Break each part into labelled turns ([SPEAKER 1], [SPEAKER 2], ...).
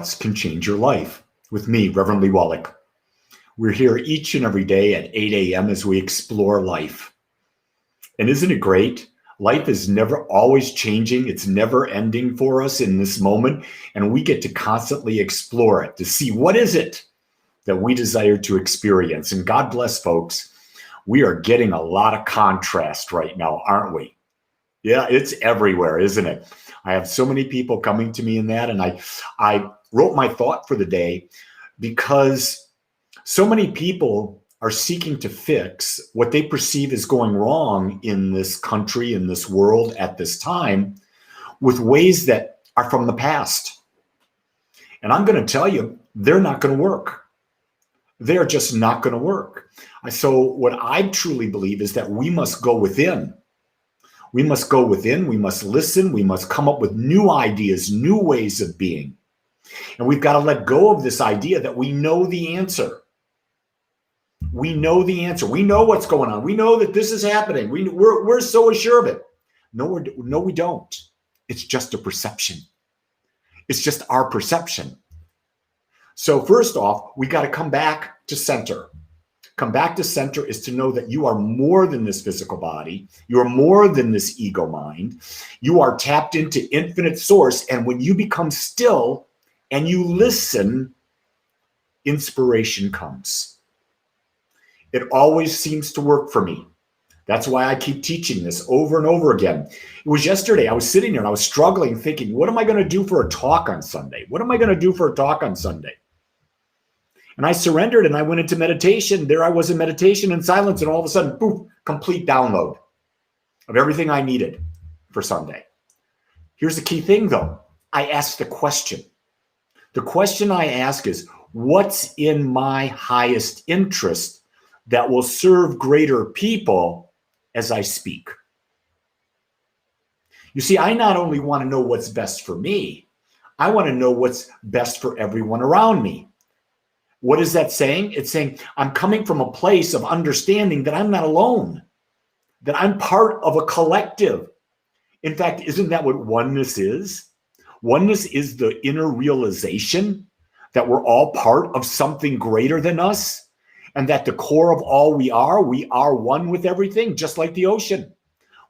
[SPEAKER 1] Can change your life with me, Reverend Lee Wallach. We're here each and every day at 8 a.m. as we explore life. And isn't it great? Life is never always changing. It's never ending for us in this moment. And we get to constantly explore it to see what is it that we desire to experience. And God bless, folks. We are getting a lot of contrast right now, aren't we? Yeah, it's everywhere, isn't it? I have so many people coming to me in that. And I wrote my thought for the day because so many people are seeking to fix what they perceive as going wrong in this country, in this world at this time, with ways that are from the past. And I'm going to tell you, they're not going to work. They're just not going to work. So what I truly believe is that we must go within. We must go within. We must listen. We must come up with new ideas, new ways of being. And we've got to let go of this idea that we know the answer. We know the answer. We know what's going on. We know that this is happening. We're so assured of it. No, we don't. It's just a perception. It's just our perception. So first off, we got to come back to center. Come back to center is to know that you are more than this physical body. You are more than this ego mind. You are tapped into infinite source. And when you become still and you listen, inspiration comes. It always seems to work for me. That's why I keep teaching this over and over again. It was yesterday, I was sitting there and I was struggling thinking, what am I going to do for a talk on Sunday? What am I going to do for a talk on Sunday? And I surrendered and I went into meditation. There I was in meditation and silence, and all of a sudden, poof, complete download of everything I needed for Sunday. Here's the key thing though. I asked the question. The question I ask is, what's in my highest interest that will serve greater people as I speak? You see, I not only want to know what's best for me, I want to know what's best for everyone around me. What is that saying? It's saying I'm coming from a place of understanding that I'm not alone, that I'm part of a collective. In fact, isn't that what oneness is? Oneness is the inner realization that we're all part of something greater than us, and that the core of all we are one with everything, just like the ocean.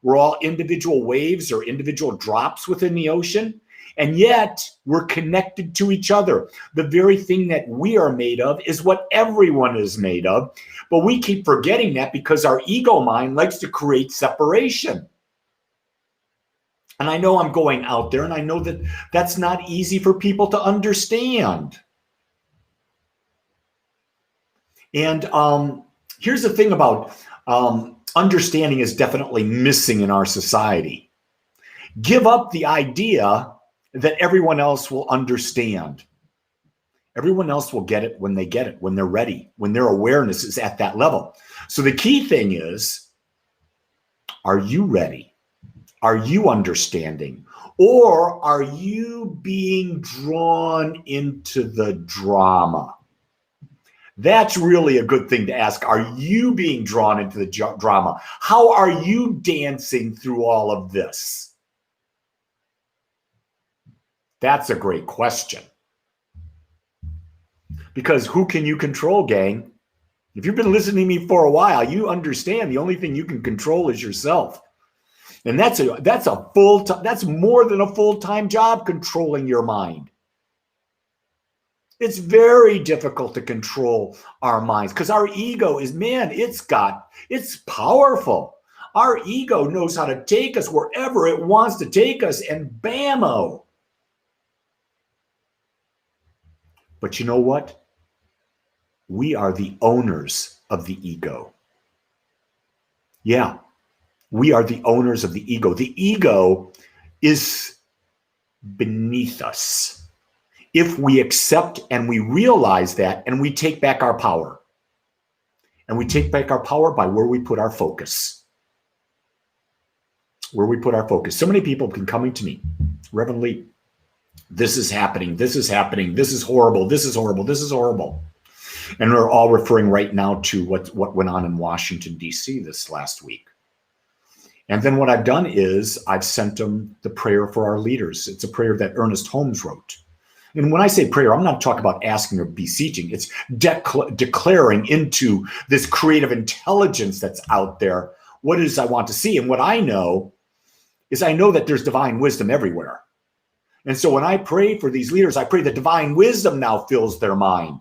[SPEAKER 1] We're all individual waves or individual drops within the ocean, and yet we're connected to each other. The very thing that we are made of is what everyone is made of, but we keep forgetting that because our ego mind likes to create separation. And I know I'm going out there, and I know that that's not easy for people to understand. And here's the thing about understanding is definitely missing in our society. Give up the idea that everyone else will understand. Everyone else will get it, when they're ready, when their awareness is at that level. So the key thing is, are you ready? Are you understanding? Or are you being drawn into the drama? That's really a good thing to ask. Are you being drawn into the drama? How are you dancing through all of this? That's a great question. Because who can you control, gang? If you've been listening to me for a while, you understand the only thing you can control is yourself. And that's more than a full-time job, controlling your mind. It's very difficult to control our minds because our ego is, man, it's powerful. Our ego knows how to take us wherever it wants to take us, and bammo. But you know what? We are the owners of the ego. Yeah, we are the owners of the ego. The ego is beneath us. If we accept and we realize that, and we take back our power. And we take back our power by where we put our focus. Where we put our focus. So many people have been coming to me, Reverend Lee, this is happening, this is happening, this is horrible, this is horrible, this is horrible. And we're all referring right now to what went on in Washington, D.C. this last week. And then what I've done is I've sent them the prayer for our leaders. It's a prayer that Ernest Holmes wrote. And when I say prayer, I'm not talking about asking or beseeching. It's declaring into this creative intelligence that's out there what it is I want to see. And what I know is I know that there's divine wisdom everywhere. And so when I pray for these leaders, I pray that divine wisdom now fills their mind.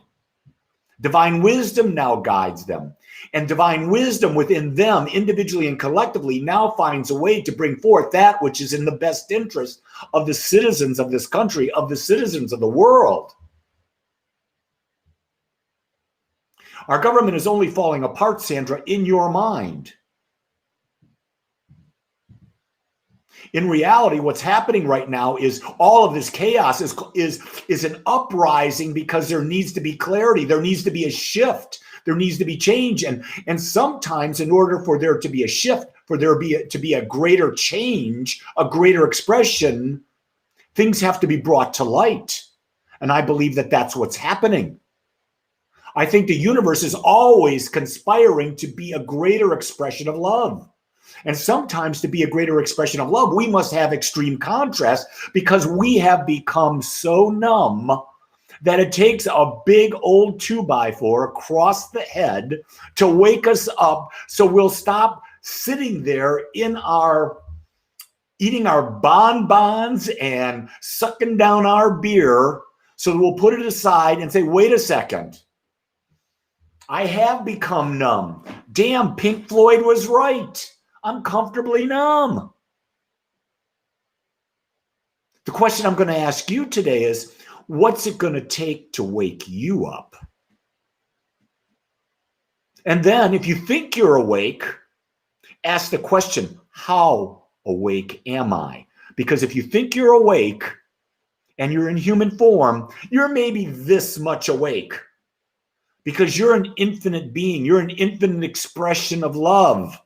[SPEAKER 1] Divine wisdom now guides them. And divine wisdom within them, individually and collectively, now finds a way to bring forth that which is in the best interest of the citizens of this country, of the citizens of the world. Our government is only falling apart, Sandra, in your mind. In reality, what's happening right now is all of this chaos is an uprising because there needs to be clarity. There needs to be a shift. There needs to be change. And sometimes in order for there to be a shift, for there to be a greater change, a greater expression, things have to be brought to light. And I believe that that's what's happening. I think the universe is always conspiring to be a greater expression of love. And sometimes to be a greater expression of love, we must have extreme contrast because we have become so numb that it takes a big old 2x4 across the head to wake us up. So we'll stop sitting there in eating our bonbons and sucking down our beer. So we'll put it aside and say, wait a second. I have become numb. Damn, Pink Floyd was right. I'm comfortably numb. The question I'm going to ask you today is, what's it going to take to wake you up? And then if you think you're awake, ask the question, how awake am I? Because if you think you're awake and you're in human form, you're maybe this much awake because you're an infinite being. You're an infinite expression of love.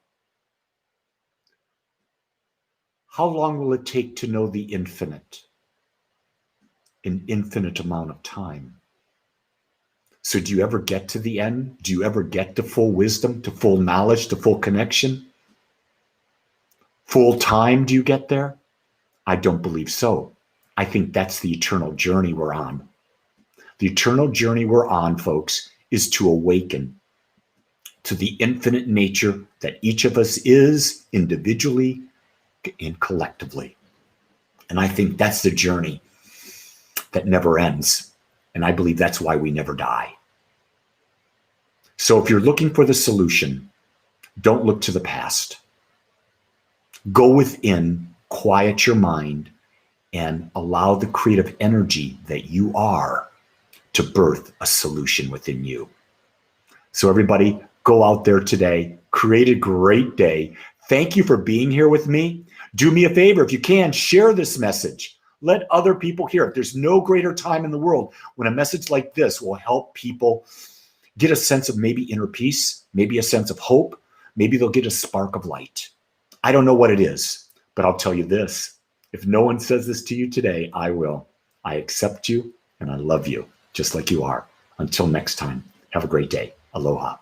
[SPEAKER 1] How long will it take to know the infinite? An infinite amount of time. So do you ever get to the end? Do you ever get to full wisdom, to full knowledge, to full connection? Full time, do you get there? I don't believe so. I think that's the eternal journey we're on. The eternal journey we're on, folks, is to awaken to the infinite nature that each of us is individually and collectively. And I think that's the journey that never ends. And I believe that's why we never die. So if you're looking for the solution, don't look to the past. Go within, quiet your mind, and allow the creative energy that you are to birth a solution within you. So everybody, go out there today, create a great day. Thank you for being here with me. Do me a favor, if you can, share this message. Let other people hear it. There's no greater time in the world when a message like this will help people get a sense of maybe inner peace, maybe a sense of hope. Maybe they'll get a spark of light. I don't know what it is, but I'll tell you this. If no one says this to you today, I will. I accept you and I love you just like you are. Until next time, have a great day. Aloha.